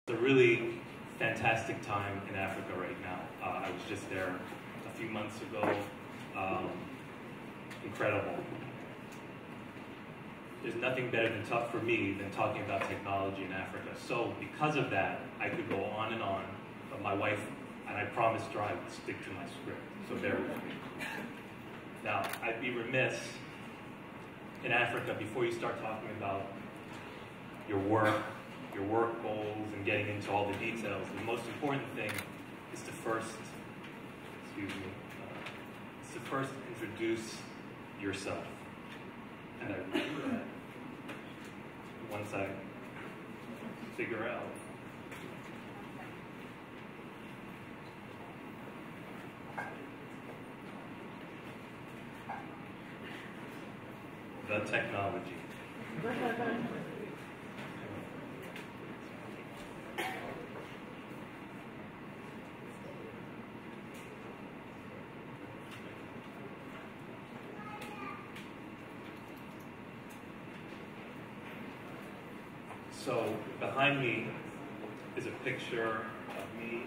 It's a really fantastic time in Africa right now. I was just there a few months ago. Incredible. There's nothing better than tough for me than talking about technology in Africa. So because of that, I could go on and on, but my wife, and I promised her I would stick to my script, so bear with me. Now, I'd be remiss in Africa, before you start talking about your work goals and getting into all the details, the most important thing is to first, introduce yourself. And I will do that once I figure out the technology. So behind me is a picture of me,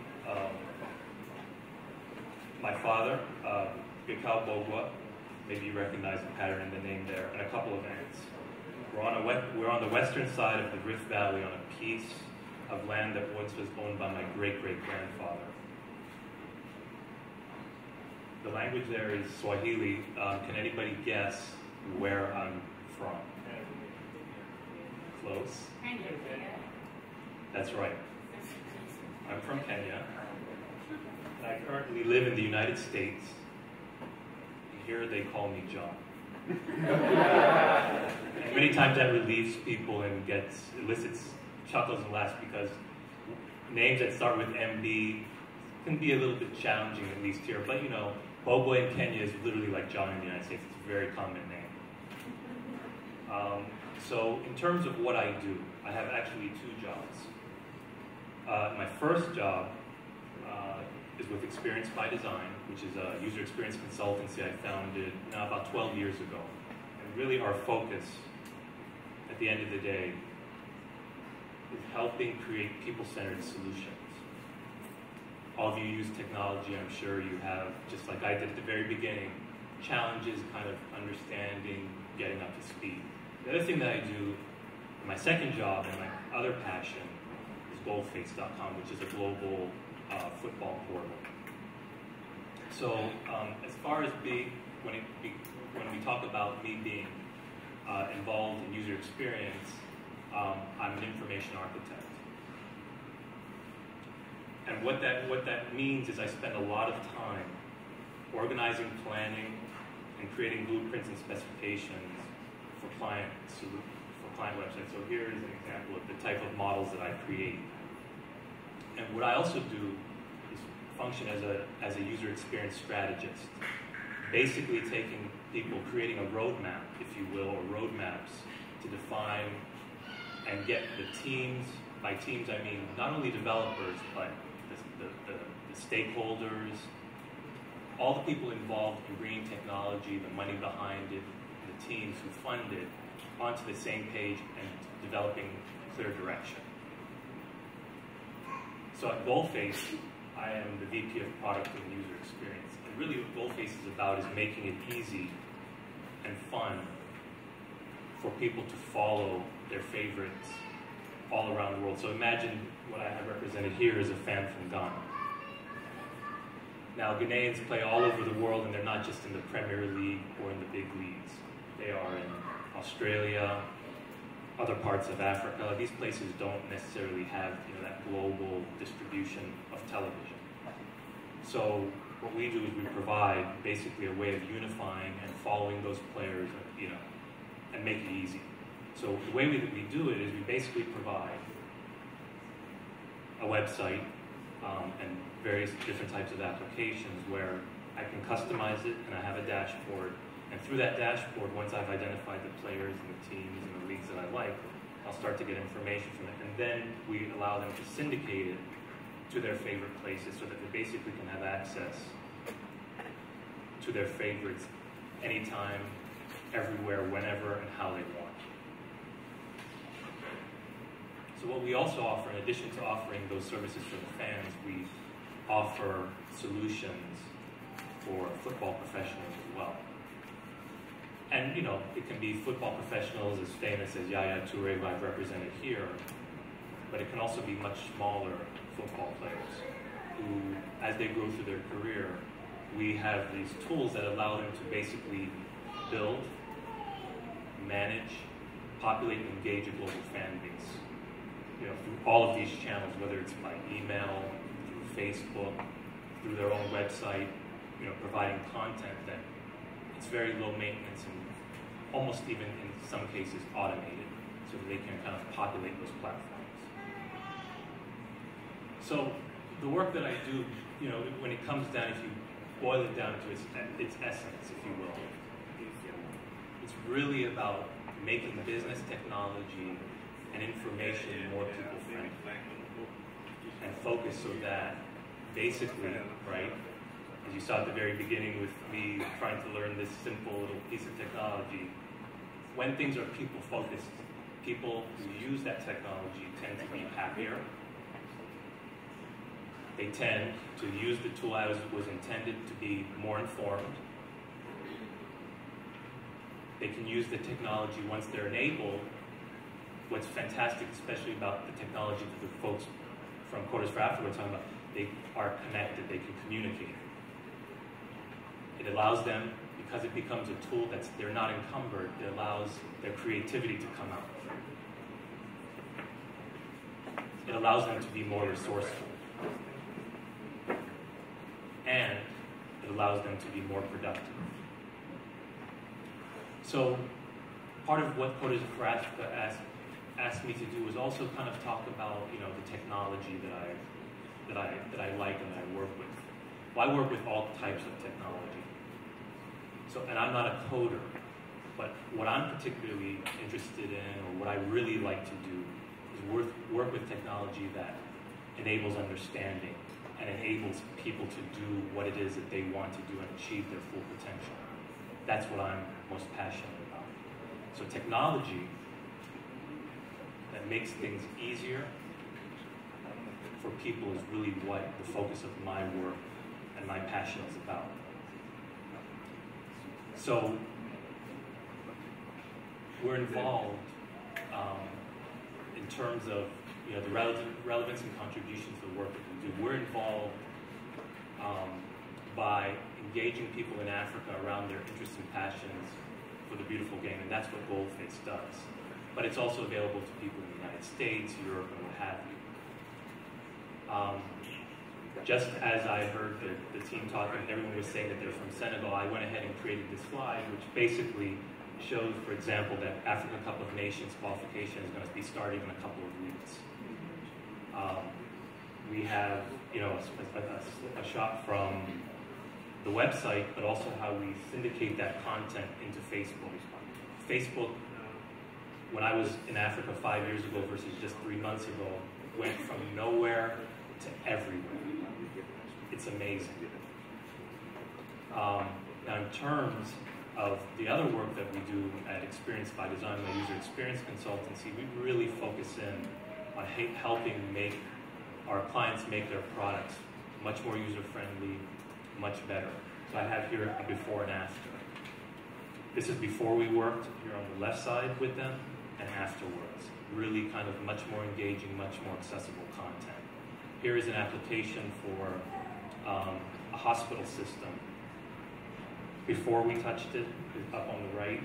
my father, Gakau, Mbugua. Maybe you recognize the pattern in the name there, and a couple of ants. We're on the western side of the Rift Valley on a piece of land that once was owned by my great-great-grandfather. The language there is Swahili. Can anybody guess where I'm from? Close? That's right. I'm from Kenya. I currently live in the United States. Here they call me John. And many times that relieves people and elicits chuckles and laughs, because names that start with MB can be a little bit challenging, at least here. But you know, Mbugua in Kenya is literally like John in the United States. It's a very common name. So in terms of what I do, I have actually two jobs. My first job is with Experience by Design, which is a user experience consultancy I founded now about 12 years ago. And really our focus at the end of the day is helping create people-centered solutions. All of you use technology, I'm sure you have, just like I did at the very beginning, challenges, kind of understanding, getting up to speed. The other thing that I do, my second job and my other passion, is goalface.com, which is a global football portal. So as far as when we talk about me being involved in user experience, I'm an information architect. And what that means is I spend a lot of time organizing, planning, and creating blueprints and specifications for client websites. So here is an example of the type of models that I create. And what I also do is function as a user experience strategist, basically creating a roadmap, if you will, or roadmaps to define and get the teams, by teams I mean not only developers, but the stakeholders, all the people involved in bringing technology, the money behind it, the teams who fund it, onto the same page and developing clear direction. So at Goalface, I am the VP of Product and User Experience. And really what Goalface is about is making it easy and fun for people to follow their favorites all around the world. So imagine what I have represented here is a fan from Ghana. Now, Ghanaians play all over the world, and they're not just in the Premier League or in the big leagues. They are in Australia, other parts of Africa. These places don't necessarily have that global distribution of television. So what we do is we provide basically a way of unifying and following those players, and make it easy. So the way that we do it is we basically provide a website and various different types of applications where I can customize it, and I have a dashboard. And through that dashboard, once I've identified the players and the teams and the leagues that I like, I'll start to get information from it. And then we allow them to syndicate it to their favorite places so that they basically can have access to their favorites anytime, everywhere, whenever, and how they want. So what we also offer, in addition to offering those services for the fans, we offer solutions for football professionals as well. And you know, it can be football professionals as famous as Yaya Toure, who I've represented here, but it can also be much smaller football players who, as they grow through their career, we have these tools that allow them to basically build, manage, populate, and engage a global fan base. You know, through all of these channels, whether it's by email, through Facebook, through their own website, you know, providing content that it's very low maintenance and almost even in some cases automated, so that they can kind of populate those platforms. So the work that I do, you know, when it comes down, if you boil it down to its essence, if you will, it's really about making business technology and information more people-friendly and focus so that basically, right, as you saw at the very beginning with me trying to learn this simple little piece of technology, when things are people-focused, people who use that technology tend to be happier. They tend to use the tool as it was intended to be more informed. They can use the technology once they're enabled. What's fantastic, especially about the technology that the folks from Coders4African were talking about, they are connected, they can communicate. It allows them, because it becomes a tool they're not encumbered, it allows their creativity to come out. It allows them to be more resourceful. And it allows them to be more productive. So part of what Coders4African asked me to do was also kind of talk about, you know, the technology that I like and that I work with. Well, I work with all types of technology. So, and I'm not a coder, but what I'm particularly interested in, or what I really like to do, is work with technology that enables understanding and enables people to do what it is that they want to do and achieve their full potential. That's what I'm most passionate about. So technology that makes things easier for people is really what the focus of my work and my passion is about. So we're involved in terms of, you know, the relevance and contribution to the work that we do. We're involved by engaging people in Africa around their interests and passions for the beautiful game, and that's what Boldface does. But it's also available to people in the United States, Europe, and what have you. Just as I heard the team talking, everyone was saying that they're from Senegal, I went ahead and created this slide, which basically shows, for example, that African Cup of Nations qualification is going to be starting in a couple of weeks. We have, you know, a shot from the website, but also how we syndicate that content into Facebook. Facebook, when I was in Africa 5 years ago versus just 3 months ago, went from nowhere to everywhere. It's amazing. Now, in terms of the other work that we do at Experience by Design, my user experience consultancy, we really focus in on helping make our clients make their products much more user-friendly, much better. So I have here a before and after. This is before we worked here on the left side with them, and afterwards. Really kind of much more engaging, much more accessible content. Here is an application for a hospital system. Before we touched it, up on the right.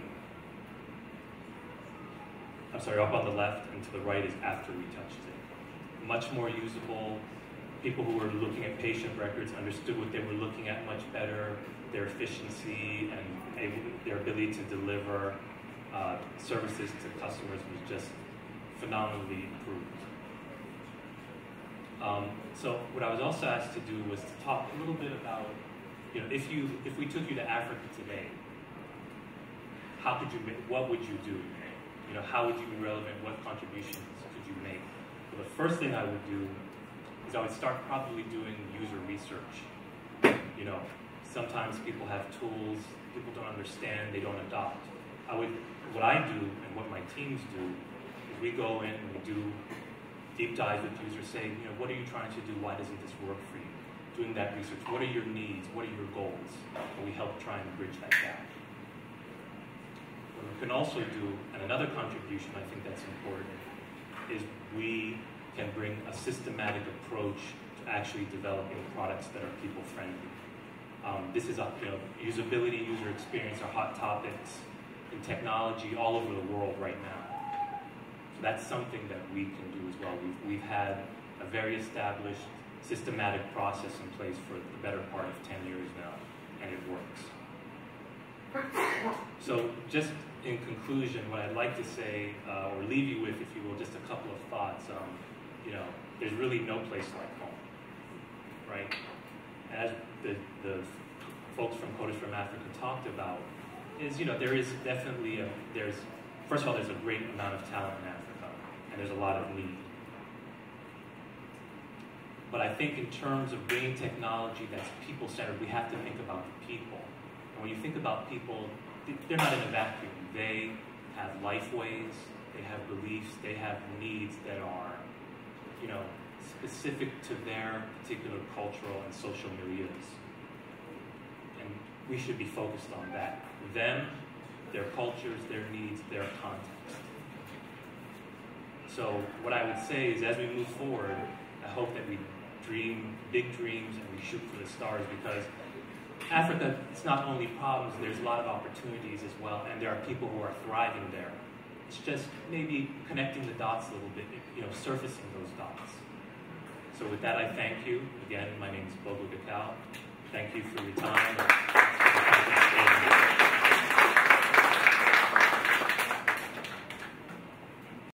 I'm sorry, up on the left, and to the right is after we touched it. Much more usable. People who were looking at patient records understood what they were looking at much better. Their efficiency and their ability to deliver services to customers was just phenomenally improved. So what I was also asked to do was to talk a little bit about, you know, if we took you to Africa today, what would you do? You know, how would you be relevant? What contributions could you make? Well, the first thing I would do is I would start probably doing user research. You know, sometimes people have tools, people don't understand, they don't adopt. What I do and what my teams do is we go in and we do deep dive with users, say, what are you trying to do? Why doesn't this work for you? Doing that research. What are your needs? What are your goals? And we help try and bridge that gap. What we can also do, and another contribution I think that's important, is we can bring a systematic approach to actually developing products that are people-friendly. This is usability, user experience are hot topics in technology all over the world right now. So that's something that we can do as well. We've had a very established, systematic process in place for the better part of 10 years now, and it works. So just in conclusion, what I'd like to say, or leave you with, if you will, just a couple of thoughts. There's really no place like home, right? As the folks from Coders4African talked about, is there is definitely first of all, there's a great amount of talent in Africa, and there's a lot of need. But I think in terms of bringing technology that's people-centered, we have to think about the people. And when you think about people, they're not in a vacuum. They have lifeways, they have beliefs, they have needs that are, specific to their particular cultural and social milieus. And we should be focused on that. Them, their cultures, their needs, their context. So what I would say is, as we move forward, I hope that we dream big dreams and we shoot for the stars, because Africa, it's not only problems, there's a lot of opportunities as well, and there are people who are thriving there. It's just maybe connecting the dots a little bit, surfacing those dots. So with that, I thank you. Again, my name is Mbugua Gakau. Thank you for your time.